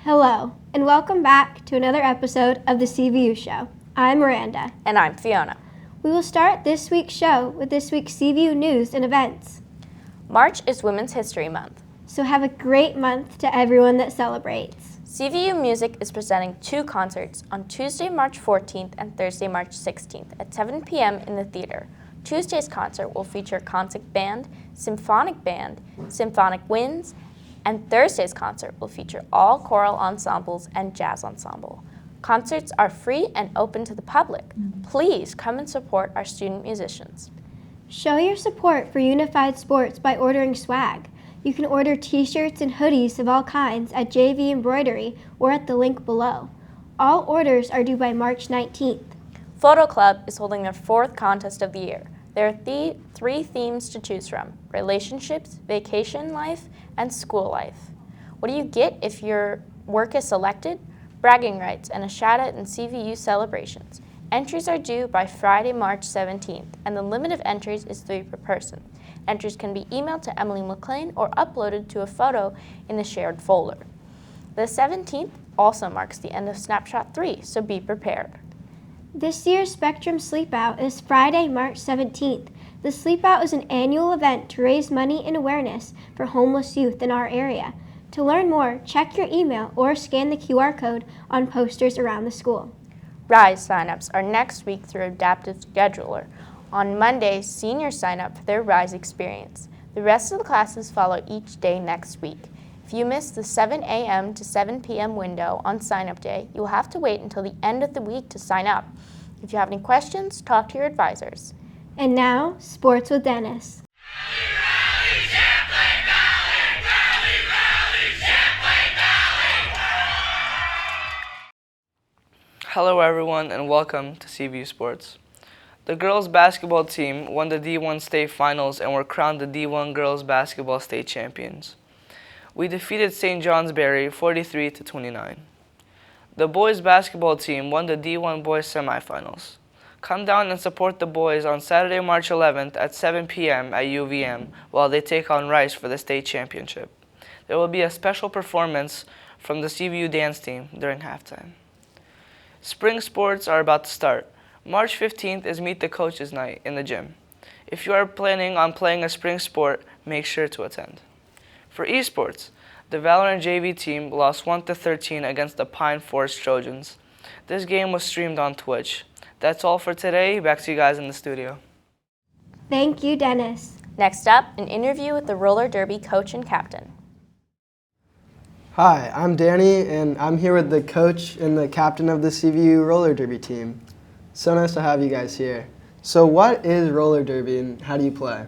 Hello, and welcome back to another episode of the CVU Show. I'm Miranda. And I'm Fiona. We will start this week's show with this week's CVU news and events. March is Women's History Month. So have a great month to everyone that celebrates. CVU Music is presenting 2 concerts on Tuesday, March 14th and Thursday, March 16th at 7 p.m. in the theater. Tuesday's concert will feature concert band, symphonic winds, and Thursday's concert will feature all choral ensembles and jazz ensemble. Concerts are free and open to the public. Please come and support our student musicians. Show your support for Unified Sports by ordering swag. You can order t-shirts and hoodies of all kinds at JV Embroidery or at the link below. All orders are due by March 19th. Photo Club is holding their 4th contest of the year. There are 3 themes to choose from: relationships, vacation life, and school life. What do you get if your work is selected? Bragging rights and a shout-out in CVU celebrations. Entries are due by Friday, March 17th, and the limit of entries is 3 per person. Entries can be emailed to Emily McLean or uploaded to a photo in the shared folder. The 17th also marks the end of Snapshot 3, so be prepared. This year's Spectrum Sleepout is Friday, March 17th. The Sleepout is an annual event to raise money and awareness for homeless youth in our area. To learn more, check your email or scan the QR code on posters around the school. RISE signups are next week through Adaptive Scheduler. On Monday, seniors sign up for their RISE experience. The rest of the classes follow each day next week. If you miss the 7 a.m. to 7 p.m. window on sign-up day, you will have to wait until the end of the week to sign up. If you have any questions, talk to your advisors. And now, sports with Dennis. Hello everyone and welcome to CVU Sports. The girls basketball team won the D1 state finals and were crowned the D1 girls basketball state champions. We defeated St. Johnsbury 43-29. The boys basketball team won the D1 boys semifinals. Come down and support the boys on Saturday, March 11th at 7 p.m. at UVM while they take on Rice for the state championship. There will be a special performance from the CVU dance team during halftime. Spring sports are about to start. March 15th is Meet the Coaches Night in the gym. If you are planning on playing a spring sport, make sure to attend. For esports, the Valorant JV team lost 1-13 against the Pine Forest Trojans. This game was streamed on Twitch. That's all for today. Back to you guys in the studio. Thank you, Dennis. Next up, an interview with the roller derby coach and captain. Hi, I'm Danny, and I'm here with the coach and the captain of the CVU roller derby team. So nice to have you guys here. So what is roller derby and how do you play?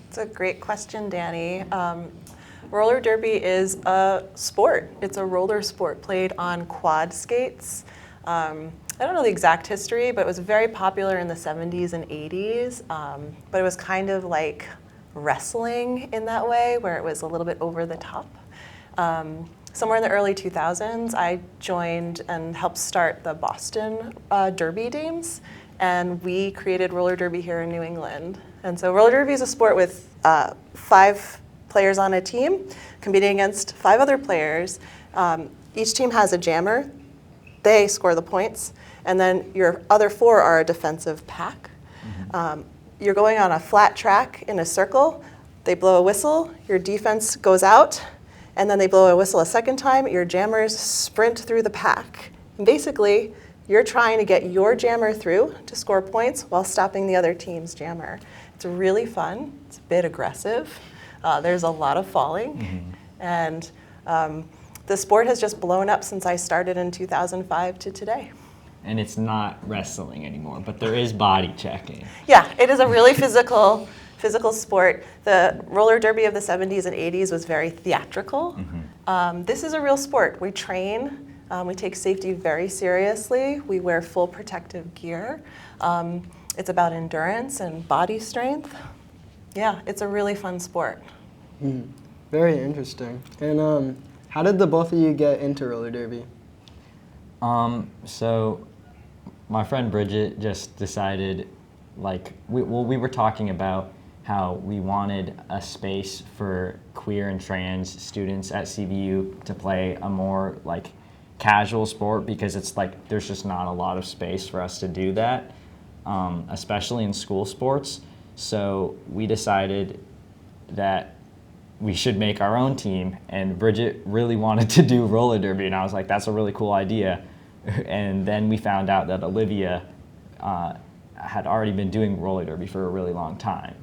It's a great question, Danny. Roller derby is a sport. It's a roller sport played on quad skates. I don't know the exact history, but it was very popular in the 70s and 80s. But it was kind of like wrestling in that way, where it was a little bit over the top. Somewhere in the early 2000s, I joined and helped start the Boston Derby teams, and we created roller derby here in New England. And so roller derby is a sport with 5 players on a team competing against 5 other players. Each team has a jammer. They score the points, and then your other 4 are a defensive pack. You're going on a flat track in a circle. They blow a whistle, your defense goes out, and then they blow a whistle a second time. Your jammers sprint through the pack. And basically, you're trying to get your jammer through to score points while stopping the other team's jammer. It's really fun. It's a bit aggressive. There's a lot of falling. And the sport has just blown up since I started in 2005 to today. And it's not wrestling anymore, but there is body checking. Yeah, it is a really physical sport. The roller derby of the 70s and 80s was very theatrical. This is a real sport. We train. We take safety very seriously. We wear full protective gear. It's about endurance and body strength. Yeah, it's a really fun sport. Very interesting. And how did the both of you get into roller derby? So my friend Bridget just decided, like, we were talking about how we wanted a space for queer and trans students at CVU to play a more like casual sport, because it's like there's just not a lot of space for us to do that, especially in school sports. So we decided that we should make our own team, and Bridget really wanted to do roller derby, and I was like, that's a really cool idea. And then we found out that Olivia had already been doing roller derby for a really long time.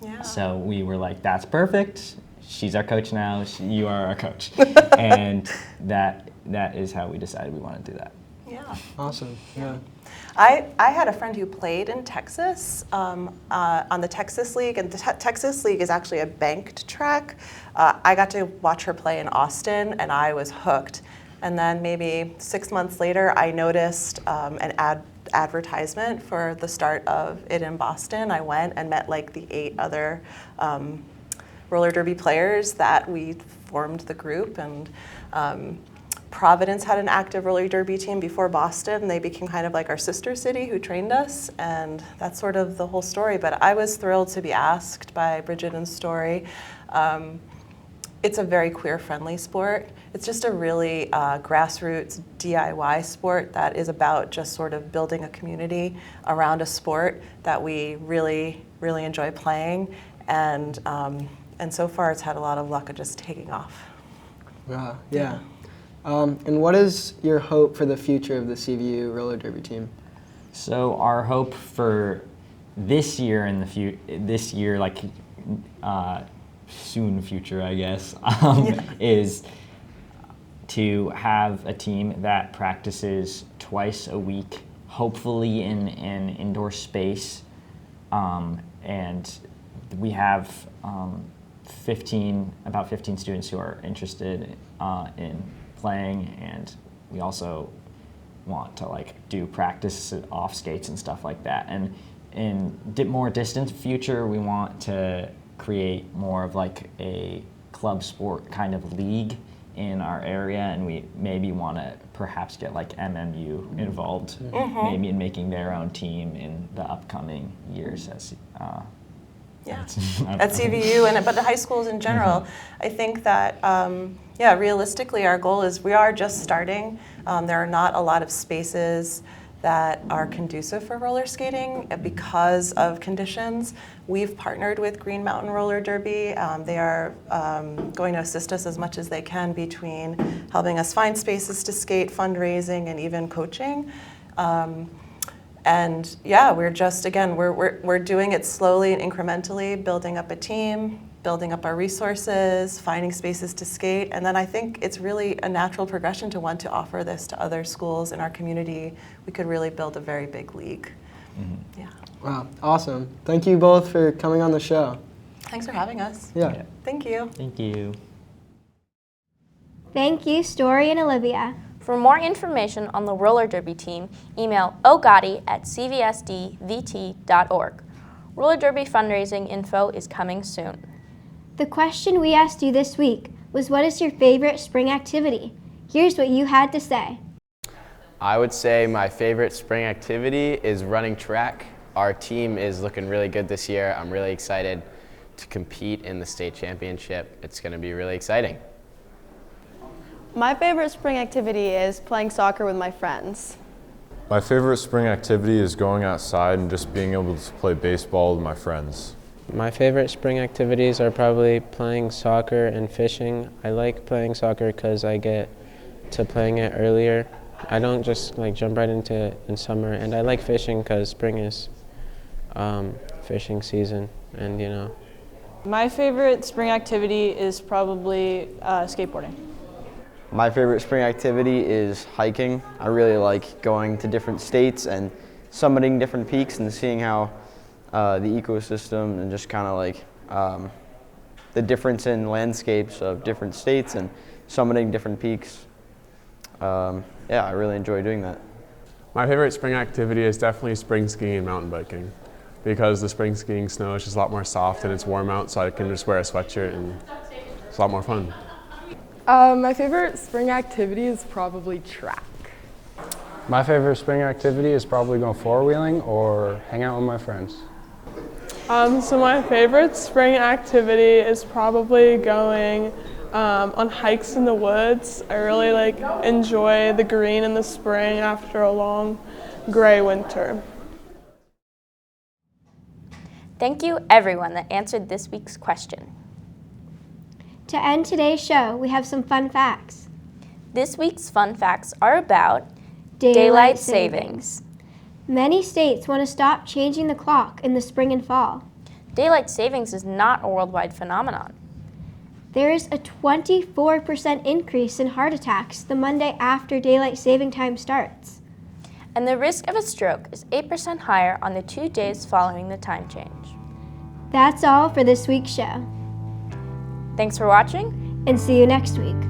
Yeah. So we were like, that's perfect. She's our coach now. You are our coach. And that is how we decided we want to do that. Yeah. Awesome. Yeah. I had a friend who played in Texas on the Texas League, and the Texas League is actually a banked track. I got to watch her play in Austin, and I was hooked. And then maybe 6 months later, I noticed an advertisement for the start of it in Boston. I went and met like the 8 other roller derby players that we formed the group, and Providence had an active roller derby team before Boston. They became kind of like our sister city who trained us, and that's sort of the whole story. But I was thrilled to be asked by Bridget and Story. It's a very queer-friendly sport. It's just a really grassroots DIY sport that is about just sort of building a community around a sport that we really, really enjoy playing. And so far it's had a lot of luck of just taking off. Wow. Yeah. And what is your hope for the future of the CVU roller derby team? So our hope for this year and like soon future, I guess, is to have a team that practices twice a week, hopefully in an indoor space, and we have about 15 students who are interested in playing, and we also want to like do practice off skates and stuff like that. And in more distant future, we want to create more of like a club sport kind of league in our area, and we maybe want to perhaps get like MMU involved, maybe in making their own team in the upcoming years as at CVU, but the high schools in general. I think that, realistically our goal is we are just starting. There are not a lot of spaces that are conducive for roller skating because of conditions. We've partnered with Green Mountain Roller Derby. They are going to assist us as much as they can between helping us find spaces to skate, fundraising, and even coaching. And yeah, we're just, again, we're doing it slowly and incrementally, building up a team, building up our resources, finding spaces to skate. And then I think it's really a natural progression to want to offer this to other schools in our community. We could really build a very big league. Yeah. Wow, awesome. Thank you both for coming on the show. Thanks for having us. Yeah. Thank you. Thank you. Thank you, Story and Olivia. For more information on the roller derby team, email ogotti@cvsdvt.org. Roller derby fundraising info is coming soon. The question we asked you this week was, what is your favorite spring activity? Here's what you had to say. I would say my favorite spring activity is running track. Our team is looking really good this year. I'm really excited to compete in the state championship. It's going to be really exciting. My favorite spring activity is playing soccer with my friends. My favorite spring activity is going outside and just being able to play baseball with my friends. My favorite spring activities are probably playing soccer and fishing. I like playing soccer because I get to playing it earlier. I don't just like jump right into it in summer, and I like fishing because spring is fishing season, and you know. My favorite spring activity is probably skateboarding. My favorite spring activity is hiking. I really like going to different states and summiting different peaks and seeing how the ecosystem and just kind of like the difference in landscapes of different states and summiting different peaks. Yeah, I really enjoy doing that. My favorite spring activity is definitely spring skiing and mountain biking, because the spring skiing snow is just a lot more soft and it's warm out, so I can just wear a sweatshirt and it's a lot more fun. My favorite spring activity is probably track. My favorite spring activity is probably going four-wheeling or hang out with my friends. So my favorite spring activity is probably going on hikes in the woods. I really enjoy the green in the spring after a long gray winter. Thank you everyone that answered this week's question. To end today's show, we have some fun facts. This week's fun facts are about Daylight savings. Many states want to stop changing the clock in the spring and fall. Daylight savings is not a worldwide phenomenon. There is a 24% increase in heart attacks the Monday after daylight saving time starts. And the risk of a stroke is 8% higher on the 2 days following the time change. That's all for this week's show. Thanks for watching, and see you next week.